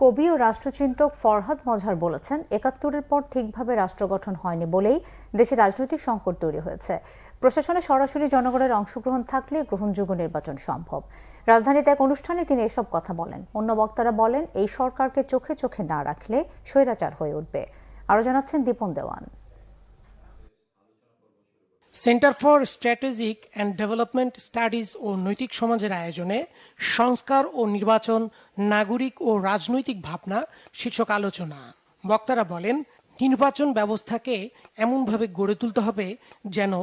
কবি ও রাষ্ট্রচিন্তক ফরহাদ মজহার বলেছেন, ৭১-এর পর ঠিকভাবে রাষ্ট্র গঠন হয়নি বলেই দেশে রাজনৈতিক সংকট তৈরি হয়েছে। প্রশাসনে সরাসরি জনগণের অংশগ্রহণ থাকলে গ্রহণযোগ্য নির্বাচন সম্ভব। রাজধানীতে এক অনুষ্ঠানে তিনি এসব কথা বলেন। অন্য বক্তারা বলেন, এই সরকারকে চোখে চোখে না রাখলে স্বৈরাচার হয়ে উঠবে। আরও জানাচ্ছেন Dipan Dewan. Centre for Strategic and Development Studies ও নৈতিক সমাজের আয়োজনে সংস্কার ও নির্বাচন, নাগরিক ও রাজনৈতিক ভাবনা শীর্ষক আলোচনা। বক্তারা বলেন, নির্বাচন ব্যবস্থাকে এমনভাবে গড়ে তুলতে হবে যেন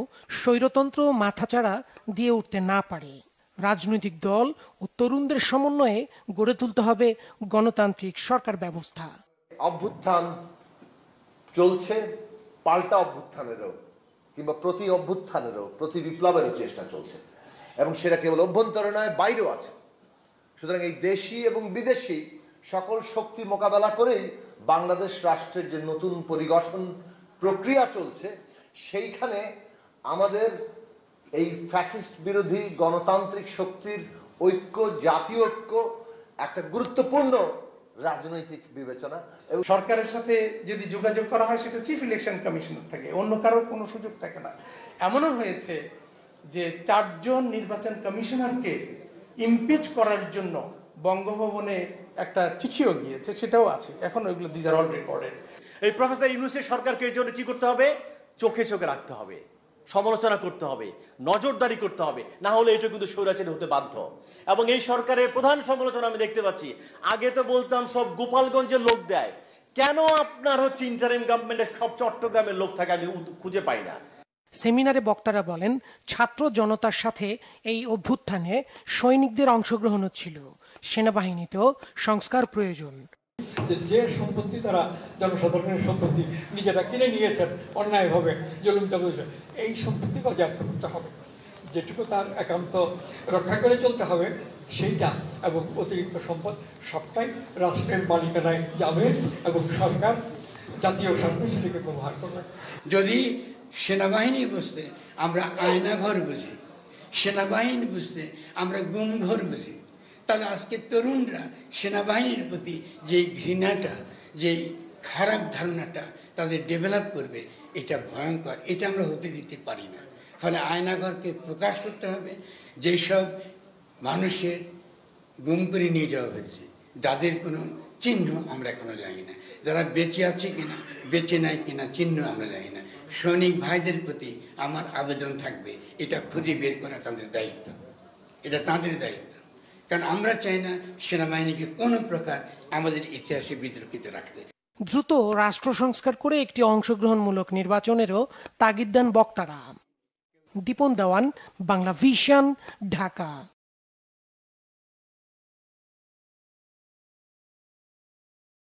স্বৈরতন্ত্র মাথাচাড়া দিয়ে উঠতে না পারে। রাজনৈতিক দল ও তরুণদের সমন্বয়ে গড়ে তুলতে হবে গণতান্ত্রিক সরকার ব্যবস্থা। অভ্যুত্থান চলছে, পাল্টা অভ্যুত্থানেরও কিংবা প্রতি অভ্যুত্থানেরও প্রতি বিপ্লবেরও চেষ্টা চলছে, এবং সেটা কেবল অভ্যন্তরে নয়, বাইরেও আছে। সুতরাং এই দেশি এবং বিদেশি সকল শক্তি মোকাবেলা করেই বাংলাদেশ রাষ্ট্রের যে নতুন পরিগঠন প্রক্রিয়া চলছে, সেইখানে আমাদের এই ফ্যাসিস্ট বিরোধী গণতান্ত্রিক শক্তির ঐক্য, জাতীয় ঐক্য একটা গুরুত্বপূর্ণ রাজনৈতিক বিবেচনা। এবং সরকারের সাথে যদি যোগাযোগ করা হয়, সেটা চিফ ইলেকশন কমিশনার থাকে, অন্য কারোর কোনো সুযোগ থাকে না। এমনও হয়েছে যে 4 জন নির্বাচন কমিশনারকে ইমপিচ করার জন্য বঙ্গভবনে একটা চিঠিও গিয়েছে, সেটাও আছে এখন। ওইগুলো দিজ আর অল রেকর্ডেড। এই প্রফেসর ইউনূসের সরকারকে এই জন্য কি করতে হবে? চোখে চোখে রাখতে হবে, সমালোচনা করতে হবে, নজরদারি করতে হবে, না হলে এটা কিন্তু স্বৈরাচারী হতে বাধ্য। এবং এই সরকারের প্রধান সমালোচনা আমি দেখতে পাচ্ছি, আগে তো বলতাম সব গোপালগঞ্জের লোক দেয়, কেন আপনার ইন্টারিম গভর্নমেন্টের সব চট্টগ্রামের লোক থাকে আমি খুঁজে পাই না। সেমিনারে বক্তারা বলেন, ছাত্র জনতার সাথে এই অভ্যুত্থানে সৈনিকদের অংশগ্রহণ ছিল, সেনাবাহিনীতেও সংস্কার প্রয়োজন। যে সম্পত্তি তারা জনসাধারণের সম্পত্তি নিজেরা কিনে নিয়েছেন অন্যায়ভাবে, জুলুম চালিয়েছে, এই সম্পত্তি বাজেয়াপ্ত করতে হবে। যেটুকু তার একান্ত রক্ষা করে চলতে হবে সেইটা, এবং অতিরিক্ত সম্পদ সবটাই রাষ্ট্রের মালিকানায় যাবে এবং সরকার জাতীয় স্বার্থে সেটাকে ব্যবহার করবে। যদি সেনাবাহিনী বুঝতে আমরা আয়নাঘর বুঝি, সেনাবাহিনী বুঝতে আমরা গুমঘর বুঝি, তাহলে আজকে তরুণরা সেনাবাহিনীর প্রতি যেই ঘৃণাটা, যেই খারাপ ধারণাটা তাদের ডেভেলপ করবে, এটা ভয়ঙ্কর। এটা আমরা হতে দিতে পারি না। ফলে আয়নাঘরকে প্রকাশ করতে হবে। যেসব মানুষের গুম করে নিয়ে যাওয়া হয়েছে, যাদের কোনো চিহ্ন আমরা এখনো জানি না, যারা বেঁচে আছে কিনা, বেঁচে নাই কিনা চিহ্ন আমরা জানি না, সৈনিক ভাইদের প্রতি আমার আবেদন থাকবে, এটা খুঁজে বের করা তাদের দায়িত্ব, এটা তাদের দায়িত্ব। কারণ আমরা চাই না সেনাবাহিনীকে কোনো প্রকার আমাদের ইতিহাসে বিতর্কিত রাখতে। দ্রুত রাষ্ট্র সংস্কার করে একটি অংশগ্রহণমূলক নির্বাচনেরও তাগিদ দেন বক্তারা। দীপন দেওয়ান, বাংলা ভিশন, ঢাকা।